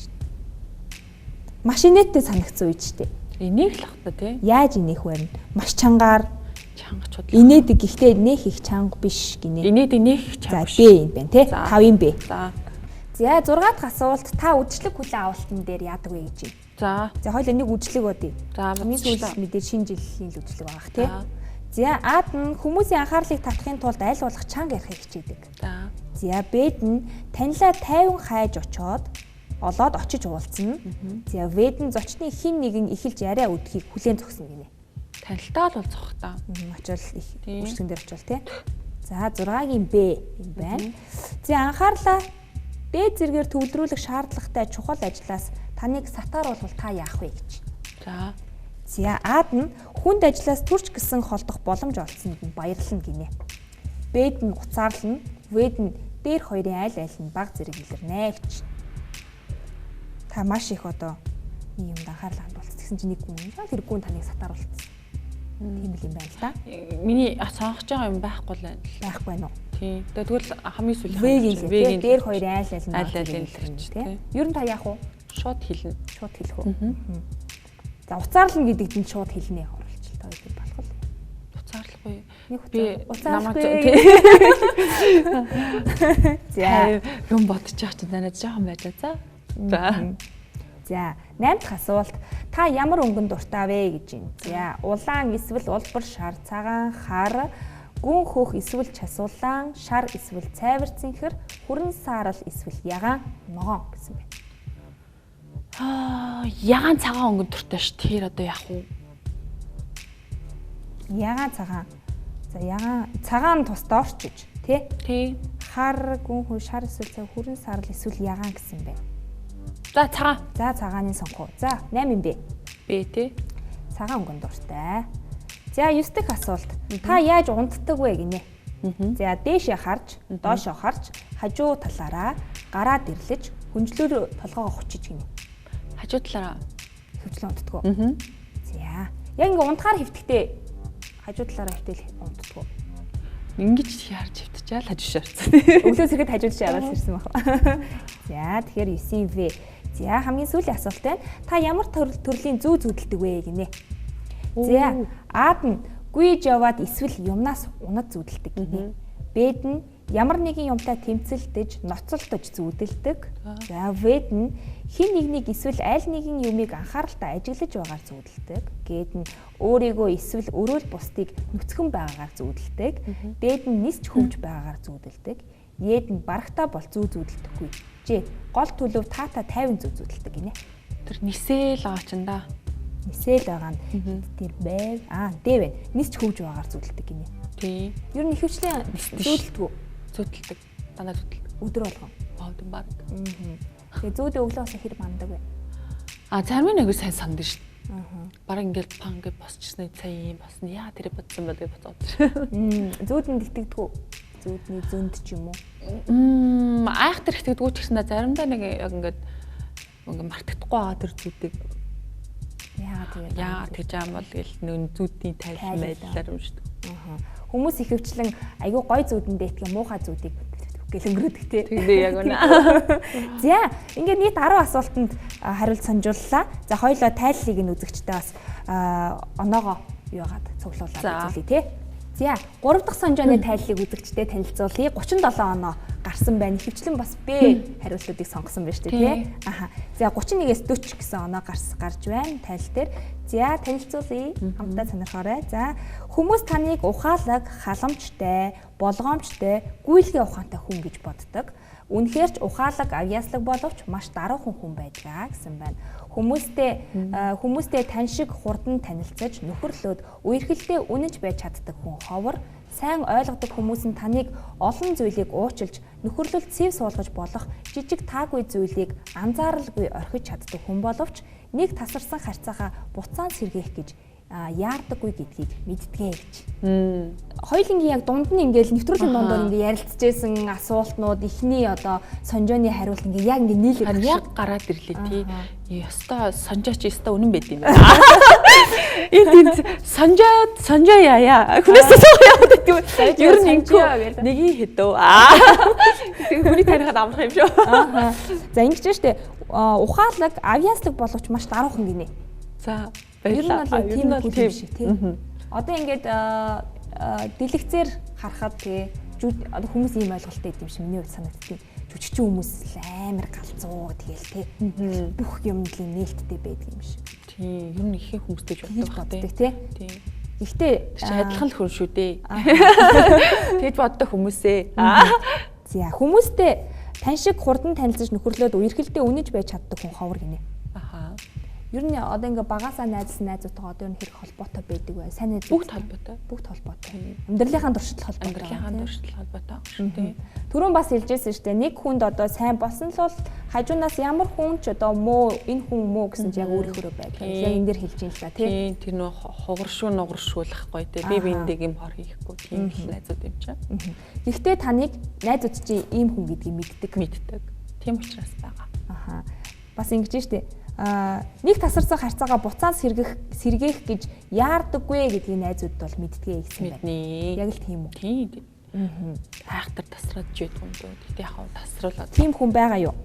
маш инээдтэй санагдсан үед штэ. Энийг л хата тий. Яаж инех вэ? Маш чангаар Чангачуд. инээдэг гэхдээ нэх их чанга биш гинэ. Инээд инех За чанга. Б юм байна тий. 5-ын Б. За. За 6 дахь асуулт та үдшилэг хүлээн авалтан дээр яадаг вэ гэж байна. За. За хоёул нэг үдшилэг бодъё. За, Хамгийн бодчихлоо. сүүлд мэдээ шинэ жилийн л үдшилэг байгаа тий. За. За Ад нь хүмүүсийн анхаарлыг татахын тулд аль болох чанга ярихыг хичээдэг. За. За Бэд нь танилаа тайван хайж олоод очиж уулзна. За Вэд нь зочны хин нэгэн эхэлж яриа өдөхийг хүлээн зөвсөн гинэ. Танилтаа л болцох та. Очвол их Тийм. үргэлжлэн дээр очвол тий. За 6-гийн Б юм байна. За анхаарлаа дээд зэргээр төвлөрүүлэх шаардлагатай чухал ажлаас таныг сатааруулбал та яах вэ гэж. За. За Ад нь хүнд ажлаас төрч гисэн холдох боломж олсонд нь баярлна гинэ. Бэд нь уцаарлна, Вэд нь дээр хоёрын аль нь баг зэрэг илэрнэ гэж. Та маш их одоо ийм юмд анхаарлаа хандуулсан. Тэгсэн чинь нэг хүн тэргүй таныг сатааруулсан. Тийм л юм байна л да. Миний сонгож байгаа юм байхгүй л байна. Байхгүй байна уу? Тий. Тэгвэл хамгийн сүүлийн Вэгийн дээр хоёрын аль нь баг аль зэрэг нь илэрч тий. тий. Ер нь та яах вэ? Шууд хэлнэ. Шууд хэлэх үү? За уцаарлна гэдэгт нь шууд хэлнэ оруулж та үед болох л. Уцаарлахгүй. Нэг Би уцаарлахгүй. За юм бодож байгаа чинь надад жоохон байлаа за. За. За 8 дахь асуулт та ямар өнгөн дуртай вэ гэж байна. За улаан эсвэл улбар шар, цагаан хар, гүн хөх эсвэл часуулаан, шар эсвэл цайвар цэнхэр, хүрэн саарал эсвэл ягаан ногоон гэсэн байна. Ягаан цагаан өнгөн туртай ш. Тэр одоо яах вэ? Ягаан цагаан. За ягаан цагаан тус доорчиж тий? Тий. Хар, гүн хөх, шар эсвэл цайвар, хүрэн саарал эсвэл ягаан гэсэн байна. За цагаан. За цагааны сонгоо. За 8 юм бэ. Бэ тий. Цагаан өнгөн дуртай. За 9 дахь асуулт. Та яаж унтдаг вэ гинэ? За дээшээ харж, доошоо харж, хажуу талаараа гараад ирлэж, хүнжлөөр толгоогоо хүчиж гинэ. Хажуу талаараа Хөвчлэн унтдаг уу? За. Яг ингээ унтахаар хэвтгтэй хажуу талаараа хэвтэл унтдаг уу? ингэж яарч хөвтчихэл хажуу шаарцсан. Өглөөс ирэхэд хажууд шаараас ирсэн баг. За тэгэхээр 9V. За хамгийн сүүлийн асуулт байна. Та ямар төрлийн зүү зүудэлдэг вэ гинэ? За Ад нь гүйж яваад эсвэл юмнаас унад зүудэлдэг гинэ. Бэд нь ямар нэгэн юмтай тэмцэлдэж, ноцолдож зүудэлдэг. За Вэд нь хин нэгнийг эсвэл аль нэгэн юмыг анхааралтай ажиглаж байгаагаар зүудэлдэг. Гээд нь өөрийгөө эсвэл өрөөл бусдыг нүцгэн байгаагаар зүудэлдэг. Дээд нь нисч хөвж байгаагаар зүудэлдэг. Ед нь барагтаа бол зүудэлдэггүй. Ж гол төлөв таата 50 зүудэлдэг гинэ. Тэр нисэл байгаа ч да. Нисэл байгаа нь тэр байв. Д вэ. Нисч хөвж байгаагаар зүудэлдэг гинэ. Тий. Ер нь ихэвчлэн зүудэлдэг үү? Зүудэлдэг. Дандаа зүудэлдэг. Өдөр болгон. Баадын баг. Тэгээ зүүдээ өглөөс хэр манддаг вэ? Зарим нэг сайн санддаг шүү дээ. Бараг ингээл пан гэж босчихсны цай юм басна. Яа тэр бодсон байл гэж бодоод. Зүүдэнд итгэдэг үү? Зүүдний зөнд ч юм уу? Айхтар итгэдэггүй ч гэсэн заримдаа нэг яг ингээд мартагдахгүй байгаа тэр зүүдийг яагаад тэгж юм бол гэл нүүн зүүдний тайлбар байдлаар юм шүү дээ. Хүмүүс ихэвчлэн айгүй гой зүүдэндээ итгэх муухай зүүдийг гэл өнгөрөөдөг тий. Тэгдээ яг үнэ. За ингээд нийт 10 асуултанд хариулт санжууллаа. За хоёулаа тайллыг нь үзэгчтэй бас оноогоо юугаад цуглуулаад үзүүлье тий. За 3 дахь санжааны тайллыг үзэгчтэй танилцуулъя. 37 оноо гарсан байна. Хөвчлэн бас Б хариултуудыг сонгосон байна шүү дээ тий. За 31-ээс 40 гэсэн оноо гарч байна тайлл дээр. За танилцуулъя. Хамтдаа сонирхоорой. За хүмүүс таныг ухаалаг, халамжтай, болгоомжтой, гүйлгээ ухаантай хүн гэж боддог. Үнэхээр ч ухаалаг, авьяаслаг боловч маш даруухан хүн байдаг гэсэн байна. Хүмүүстэй тань шиг хурдан танилцаж, нөхөрлөөд үерхэлдээ үнэнч байж чаддаг хүн ховор, сайн ойлгодог хүмүүс нь таныг олон зүйлийг уучлж, нөхөрлөлд сэв суулгаж болох жижиг таагүй зүйлийг анзааралгүй орхиж чаддаг хүн боловч нэг тасарсан харьцаага буцаан сэргээх гэж яардаггүй гэдгийг мэддэгэ гэж. Хоёулынгийн яг дунд нь ингээл нэвтрүүлгийн дундор ингээ ярилцчихсэн асуултнууд ихний одоо сонжооны хариулт ингээ яг ингээ нийлээд яг гараад ирлээ тий. Ёстой сонжооч ёстой үнэн байд юм байна. Энд сонжоо яа. Хүнээс асуух яваад гэдэг юм. Ер нь нэгийг хэдөө. Хүний тарихад амрах юм шүү. За ингэж штэ ухаалаг, авьяаслаг боловч маш даруухан гинэ. За Ер нь бол тийм бол үйл юм шиг тий. Одоо ингээд дэлгэцээр харахад тий хүмүүс ийм ойлголттой юм шиг миний хувьд санагддаг. Жүжигчин хүмүүс амар галзуу тэгэл тий. Бүх юм л нээлттэй байдаг юм шиг. Тийм, ер нь ихэнх хүмүүстэй ч боддог тий. Тийм. Гэхдээ адилхан л хүн шүү дээ. Тэгж боддог хүмүүсээ. За хүмүүстэй тань шиг хурдан танилцж нөхөрлөөд үерхэлдээ үнэж байж чаддаг хүн ховор гинэ. Аха. Ер нь одоо ингээ багасаа найзсан найзуудтайгаа одоо хэрэг холбоотой байдаг бай. Сайн найз Бүгд холбоотой. Бүгд холбоотой. Амьдралынхаа туршилт холбоотой. Амьдралынхаа туршилт холбоотой шүү дээ. Түрүүн бас хэлжсэн шүү дээ. Нэг хүнд одоо сайн болсон л бол хажуунаас ямар хүн ч одоо муу энэ хүн муу гэсэн чинь яг өөрөөрөө байдаг. Яг энэ дээр хэлж юм л та тий. Тэр нөө хугаршуу нугаршуулахгүй тий. Би биендээ юм хор хийхгүй тийм л найзууд юм чинь. Гэхдээ таныг найзууд чи ийм хүн гэдгийг мэддэг. Тийм учраас байгаа. Аха. Бас ингэж штэ. Нэг тасарсан харьцаагаа буцаан сэргээх гэж яардаггүй гэдгийг найзууд бол мэддгээ гэсэн байна. Яг л тийм үү? Тийм. Хайхтар тасраад жийд юм дөө. Тэгтээ яхав тасруулаад. Тийм хүн байгаа юу?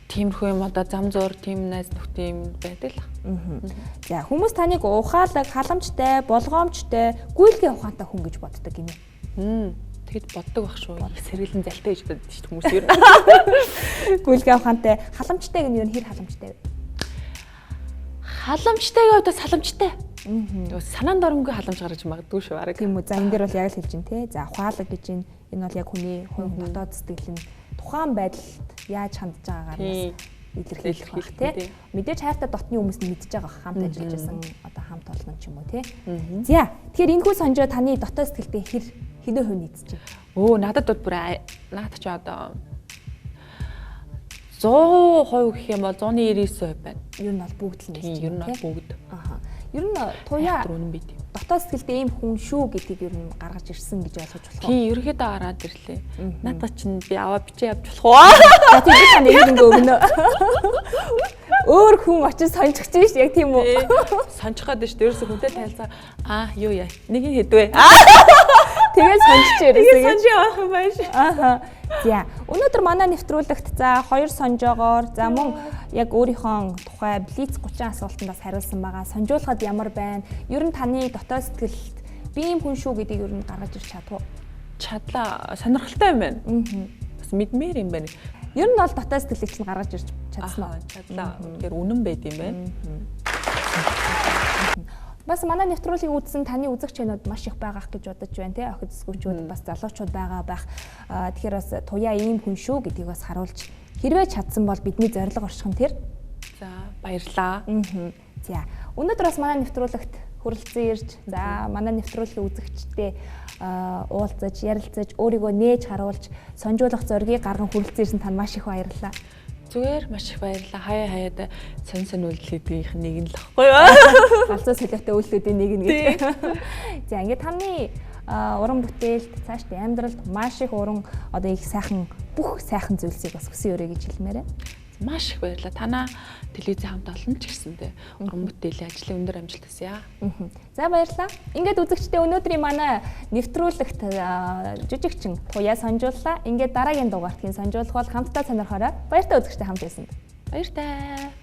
Тиймэрхүү юм одоо зам зуур тийм найз нөхдөд юм байдаг л. За хүмүүс таныг ухаалаг, халамжтай, болгоомжтой, гүйлгээ ухаантай хүн гэж боддог гинэ. Тэгэд боддог байх шүү. Их сэргэлэн залтай гэж боддог шүү хүмүүс ер нь. Гүйлгээ ухаантай, халамжтай гэнэ юу хэр халамжтай вэ? Халамжтайгаа одоо саламжтай. Санаанд оронгүй халамж гаргаж магадгүй шүү. Арга. Тийм үү. За энэ дээр бол яг л хэлж байна те. За ухаалаг гэж энэ бол яг хүний дотоод сэтгэл нь тухайн байдалд яаж хандж байгаагаар илэрхийлэх байх те. Мэдээж хайртай дотны хүмүүс нь мэдж байгаа хамт ажиллаж байсан одоо хамт олон ч юм уу те. За тэгэхээр энэ хүү сонжоо таны дотоод сэтгэлдээ хэдэн хувь нийцэж байна? Надад бүр наад чи одоо 100% гэх юм бол 199% байна. Ер нь бол бүгд л нийцэж байна. Ер нь бол бүгд. Аха. Ер нь туяа үнэн бит. Дотоод сэтгэлдээ ийм хүн шүү гэдгийг ер нь гаргаж ирсэн гэж ойлгож болох. Тийм, ерөөхдөө гараад ирлээ. Надад чинь би аваа бичээ явж болох уу? За тийм тань ингэ өгнө. Өөр хүн очиж сонжиж ш яг тийм үү? Сонжих гээд ш. Дээрээс хүнтэй танилцаа. Юу яа. Нэг нь хэдвэ? Тэгээд сонжиж ирээсэй. Сонж явах юм байна ш. Аха. За өнөөдөр манай нэвтрүүлэгт за 2 сонжоогоор за мөн яг өөрийнхөө тухай блиц 30 асуултандаас хариулсан байгаа. Сонжуулахад ямар байна? Ер нь таны дотоод сэтгэлд би ийм хүн шүү гэдгийг ер нь гаргаж ирч чадах уу? Чадлаа. Сонирхолтой юм байна. Бас мэдмээр юм байна. Ер нь бол дотоод сэтгэлийг чинь гаргаж ирч чадсан уу? Чадлаа. Тэгэхээр үнэн байд юм байна. Бас манай нэвтрүүлгийг үзсэн таны үзэгчнүүд маш их байгаах гэж бодож байна тий. Охид эсгүүчүүд бас залуучууд байгаа байх. Тэгэхээр бас туяа ийм хүн шүү гэдгийг бас харуулж хэрвээ чадсан бол бидний зорилго орших нь тэр. За баярлаа. За өнөөдөр бас манай нэвтрүүлэгт хүрэлцэн ирж за манай нэвтрүүлгийн үзэгчтэй уулзаж, ярилцаж, өөрийгөө нээж харуулж, сонжуулах зоригийг гарган хүрэлцэн ирсэн тань маш их баярлалаа. Зүгээр маш их баярлалаа. Хаяад сонь үйлдэлүүдийнх нэг нь л ахгүй юу? Галзуу солиотой үйлдэлүүдийн нэг нь гэж. За ингээд таны уран бүтээлд цаашдаа амьдралд маш их уран одоо их сайхан бүх сайхан зүйлсийг бас хүсэн өрөө гэж хэлмээрээ. Маш их баярлалаа. Танаа телевизийн хамт олон ч гэсэндээ уран бүтээлийн ажлын өндөр амжилт хүсье. За баярлалаа. Ингээд үзэгчдээ өнөөдрийн манай нэвтрүүлэгт жүжигчин туяа сонжууллаа. Ингээд дараагийн дугаарт хин сонжуулах бол хамтдаа сонирхорой. Баяртай үзэгчдээ хамт байсан. Баяртай.